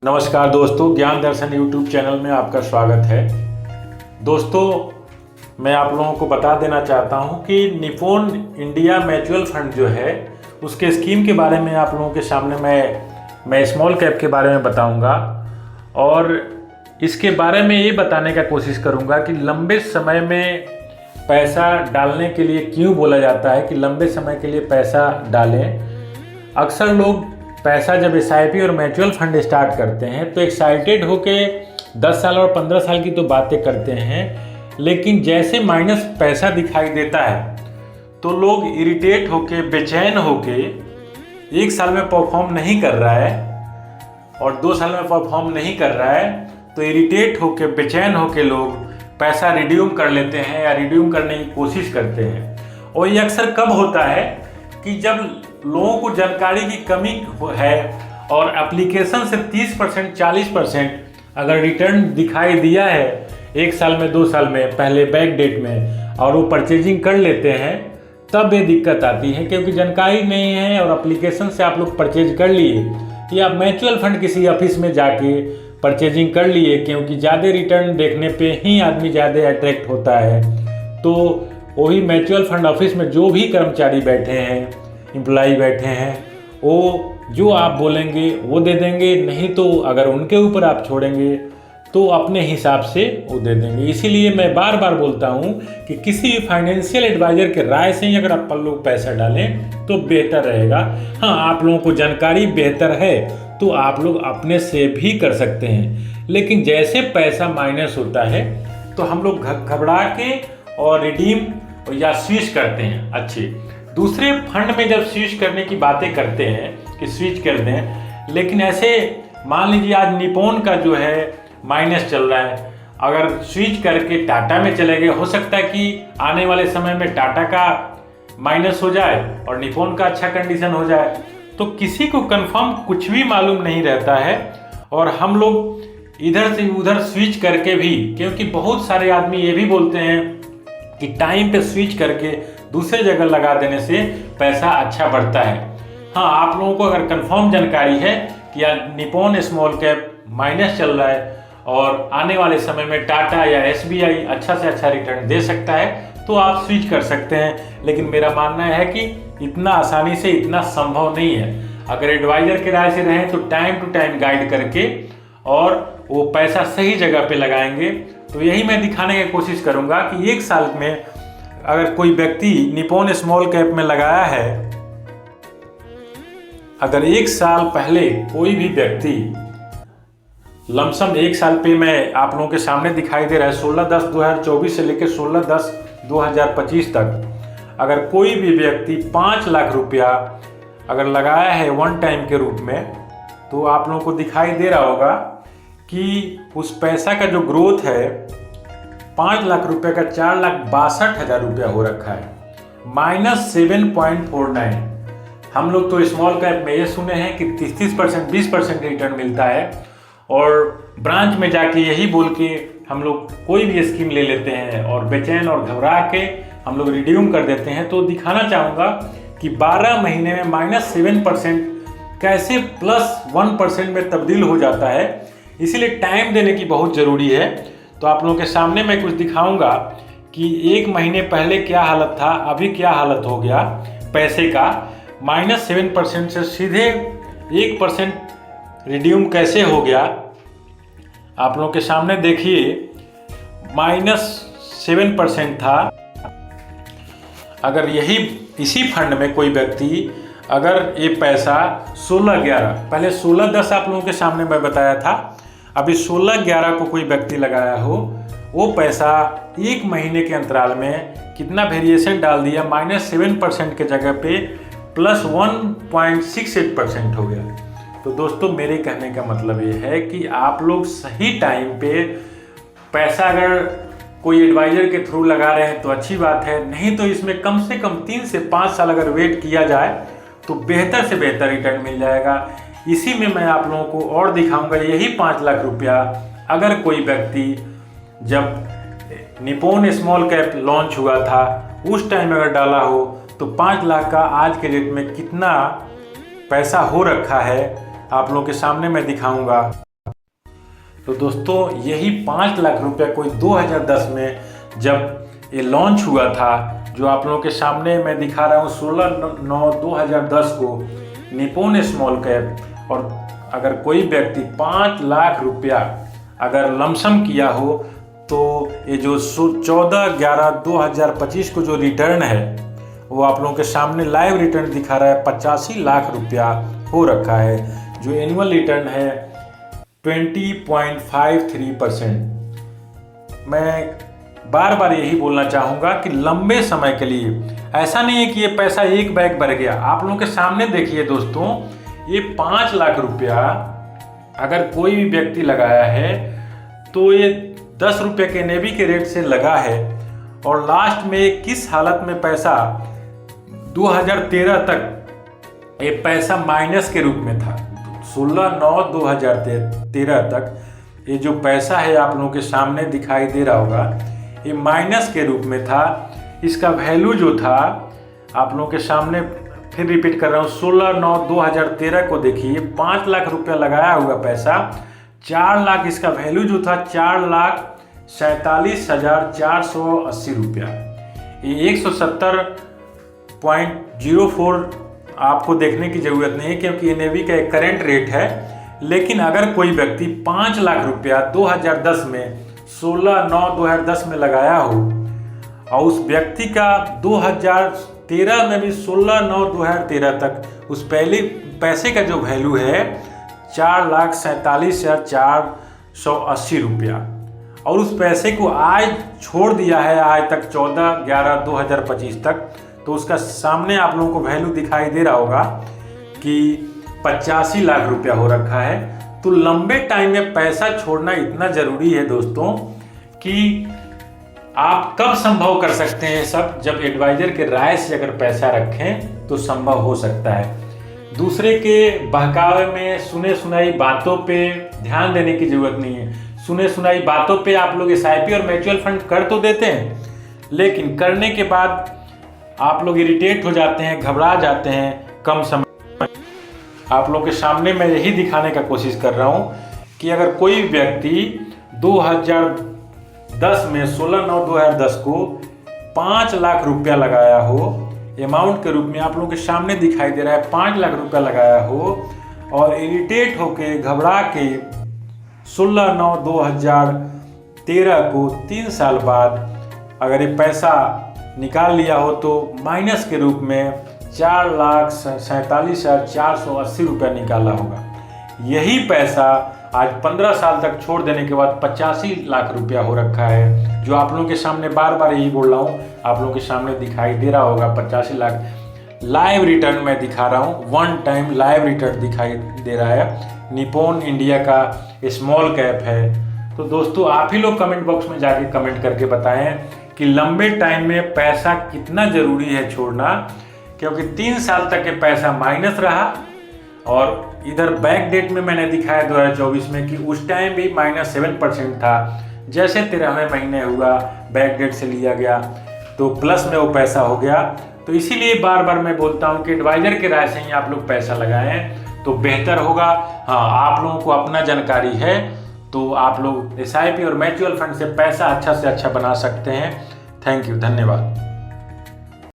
नमस्कार दोस्तों, ज्ञान दर्शन यूट्यूब चैनल में आपका स्वागत है। दोस्तों, मैं आप लोगों को बता देना चाहता हूं कि निप्पॉन इंडिया म्यूचुअल फंड जो है उसके स्कीम के बारे में आप लोगों के सामने मैं स्मॉल कैप के बारे में बताऊंगा और इसके बारे में ये बताने का कोशिश करूंगा कि लंबे समय में पैसा डालने के लिए क्यों बोला जाता है कि लंबे समय के लिए पैसा डालें। अक्सर लोग पैसा जब SIP और म्यूचुअल फंड स्टार्ट करते हैं तो एक्साइटेड होके 10 साल और 15 साल की तो बातें करते हैं, लेकिन जैसे माइनस पैसा दिखाई देता है तो लोग इरिटेट होके, बेचैन होके, 1 साल में परफॉर्म नहीं कर रहा है और 2 साल में परफॉर्म नहीं कर रहा है तो इरिटेट होके, बेचैन होके लोग पैसा रिड्यूम कर लेते हैं या रिड्यूम करने की कोशिश करते हैं। और ये अक्सर कब होता है कि जब लोगों को जानकारी की कमी है और एप्लीकेशन से 30% 40% अगर रिटर्न दिखाई दिया है 1 साल में, 2 साल में, पहले बैक डेट में, और वो परचेजिंग कर लेते हैं, तब ये दिक्कत आती है क्योंकि जानकारी नहीं है और एप्लीकेशन से आप लोग परचेज कर लिए या म्यूचुअल फंड किसी ऑफिस में जाके परचेजिंग कर लिए, क्योंकि ज़्यादा रिटर्न देखने पे ही आदमी ज़्यादा अट्रैक्ट होता है। तो वही म्यूचुअल फंड ऑफिस में जो भी कर्मचारी बैठे हैं, एम्प्लॉई बैठे हैं, वो जो आप बोलेंगे वो दे देंगे, नहीं तो अगर उनके ऊपर आप छोड़ेंगे तो अपने हिसाब से वो दे देंगे। इसीलिए मैं बार बार बोलता हूँ कि किसी भी फाइनेंशियल एडवाइज़र के राय से ही अगर आप लोग पैसा डालें तो बेहतर रहेगा। हाँ, आप लोगों को जानकारी बेहतर है तो आप लोग अपने से भी कर सकते हैं, लेकिन जैसे पैसा माइनस होता है तो हम लोग घबरा के और रिडीम या स्विच करते हैं। अच्छे दूसरे फंड में जब स्विच करने की बातें करते हैं कि स्विच कर दें, लेकिन ऐसे मान लीजिए आज निप्पॉन का जो है माइनस चल रहा है, अगर स्विच करके टाटा में चले गए, हो सकता है कि आने वाले समय में टाटा का माइनस हो जाए और निप्पॉन का अच्छा कंडीशन हो जाए। तो किसी को कंफर्म कुछ भी मालूम नहीं रहता है और हम लोग इधर से उधर स्विच करके भी, क्योंकि बहुत सारे आदमी ये भी बोलते हैं कि टाइम पे स्विच करके दूसरे जगह लगा देने से पैसा अच्छा बढ़ता है। हाँ, आप लोगों को अगर कंफर्म जानकारी है कि यार निप्पॉन स्मॉल कैप माइनस चल रहा है और आने वाले समय में टाटा या SBI अच्छा से अच्छा रिटर्न दे सकता है तो आप स्विच कर सकते हैं, लेकिन मेरा मानना है कि इतना आसानी से इतना संभव नहीं है। अगर एडवाइजर के राय से रहें तो टाइम टू टाइम गाइड करके और वो पैसा सही जगह पे लगाएंगे। तो यही मैं दिखाने की कोशिश करूंगा कि 1 साल में अगर कोई व्यक्ति निप्पॉन स्मॉल कैप में लगाया है, अगर 1 साल पहले कोई भी व्यक्ति लमसम 1 साल पे, मैं आप लोगों के सामने दिखाई दे रहा है 16/10/2024 से लेकर 16/10/2025 तक, अगर कोई भी व्यक्ति 5 लाख रुपया अगर लगाया है वन टाइम के रूप में, तो आप लोगों को दिखाई दे रहा होगा कि उस पैसा का जो ग्रोथ है 5 लाख रुपए का 4,62,000 रुपया हो रखा है, -7.49। हम लोग तो स्मॉल कैप में ये सुने हैं कि 30% 20% रिटर्न मिलता है और ब्रांच में जाके यही बोल के हम लोग कोई भी स्कीम ले लेते हैं और बेचैन और घबरा के हम लोग रिड्यूम कर देते हैं। तो दिखाना चाहूँगा कि 12 महीने में -7% कैसे +1% में तब्दील हो जाता है। इसीलिए टाइम देने की बहुत ज़रूरी है। तो आप लोगों के सामने मैं कुछ दिखाऊंगा कि 1 महीने पहले क्या हालत था, अभी क्या हालत हो गया पैसे का। -7% से सीधे 1% रिड्यूम कैसे हो गया, आप लोगों के सामने देखिए। -7% था। अगर इसी फंड में कोई व्यक्ति अगर ये पैसा 16/11, पहले 16/10 आप लोगों के सामने मैं बताया था, अभी 16/11 को कोई व्यक्ति लगाया हो, वो पैसा 1 महीने के अंतराल में कितना वेरिएशन डाल दिया, -7% के जगह पे +1.68% हो गया। तो दोस्तों, मेरे कहने का मतलब ये है कि आप लोग सही टाइम पे पैसा अगर कोई एडवाइजर के थ्रू लगा रहे हैं तो अच्छी बात है, नहीं तो इसमें कम से कम 3 से 5 साल अगर वेट किया जाए तो बेहतर से बेहतर रिटर्न मिल जाएगा। इसी में मैं आप लोगों को और दिखाऊंगा यही 5 लाख रुपया अगर कोई व्यक्ति जब निप्पॉन स्मॉल कैप लॉन्च हुआ था उस टाइम अगर डाला हो तो 5 लाख का आज के डेट में कितना पैसा हो रखा है आप लोगों के सामने मैं दिखाऊंगा। तो दोस्तों यही 5 लाख रुपया कोई 2010 में जब ये लॉन्च हुआ था, जो आप लोगों के सामने मैं दिखा रहा हूँ 16/9/2010 को निप्पॉन स्मॉल कैप। और अगर कोई व्यक्ति 5 लाख रुपया अगर लमसम किया हो तो ये जो 14/11/2025 को जो रिटर्न है वो आप लोगों के सामने लाइव रिटर्न दिखा रहा है। 85 लाख रुपया हो रखा है, जो एनुअल रिटर्न है 20.53%। मैं बार बार यही बोलना चाहूँगा कि लंबे समय के लिए, ऐसा नहीं है कि ये पैसा एक बैग भर गया। आप लोगों के सामने देखिए दोस्तों, ये 5 लाख रुपया अगर कोई भी व्यक्ति लगाया है तो ये 10 रुपये के नेवी के रेट से लगा है। और लास्ट में किस हालत में पैसा 2013 तक ये पैसा माइनस के रूप में था। 16/9/2013 तक ये जो पैसा है आप लोगों के सामने दिखाई दे रहा होगा, ये माइनस के रूप में था। इसका वैल्यू जो था आप लोगों के सामने फिर रिपीट कर रहा हूँ, 16/9/2013 को देखिए, 5 लाख रुपया लगाया हुआ पैसा 4 लाख, इसका वैल्यू जो था 4,47,480 रुपया। ये 170.04 आपको देखने की ज़रूरत नहीं है क्योंकि ये नेवी का एक करेंट रेट है। लेकिन अगर कोई व्यक्ति 5 लाख रुपया 2010 में 16/9/2010 में लगाया हो और उस व्यक्ति का 2013 में भी 16/9/2013 तक उस पहले पैसे का जो वैल्यू है 4,47,480 रुपया, और उस पैसे को आज छोड़ दिया है आज तक 14/11/2025 तक, तो उसका सामने आप लोगों को वैल्यू दिखाई दे रहा होगा कि 85 लाख रुपया हो रखा है। तो लंबे टाइम में पैसा छोड़ना इतना ज़रूरी है दोस्तों कि आप कब संभव कर सकते हैं सब, जब एडवाइजर के राय से अगर पैसा रखें तो संभव हो सकता है। दूसरे के बहकावे में सुने सुनाई बातों पे ध्यान देने की जरूरत नहीं है। सुने सुनाई बातों पे आप लोग SIP और म्यूचुअल फंड कर तो देते हैं, लेकिन करने के बाद आप लोग इरिटेट हो जाते हैं, घबरा जाते हैं कम समय। आप लोग के सामने मैं यही दिखाने का कोशिश कर रहा हूँ कि अगर कोई व्यक्ति 2010 में 16/9/2010 को 5 लाख रुपया लगाया हो, अमाउंट के रूप में आप लोगों के सामने दिखाई दे रहा है 5 लाख रुपया लगाया हो, और इरिटेट होके घबरा के 16/9/2013 को 3 साल बाद अगर ये पैसा निकाल लिया हो तो माइनस के रूप में 4,47,480 रुपया निकाला होगा। यही पैसा आज 15 साल तक छोड़ देने के बाद 85 लाख रुपया हो रखा है, जो आप लोगों के सामने बार बार यही बोल रहा हूँ, आप लोगों के सामने दिखाई दे रहा होगा। 85 लाख लाइव रिटर्न मैं दिखा रहा हूँ, वन टाइम लाइव रिटर्न दिखाई दे रहा है। निप्पॉन इंडिया का स्मॉल कैप है। तो दोस्तों आप ही लोग कमेंट बॉक्स में जाके कमेंट करके बताएं कि लंबे टाइम में पैसा कितना ज़रूरी है छोड़ना, क्योंकि 3 साल तक ये पैसा माइनस रहा। और इधर बैक डेट में मैंने दिखाया 2024 में कि उस टाइम भी -7% था। जैसे 13वें महीने हुआ बैक डेट से लिया गया तो प्लस में वो पैसा हो गया। तो इसीलिए बार बार मैं बोलता हूँ कि एडवाइजर के राय से ही आप लोग पैसा लगाएं तो बेहतर होगा। हाँ, आप लोगों को अपना जानकारी है तो आप लोग SIP और म्यूचुअल फंड से पैसा अच्छा से अच्छा बना सकते हैं। थैंक यू, धन्यवाद।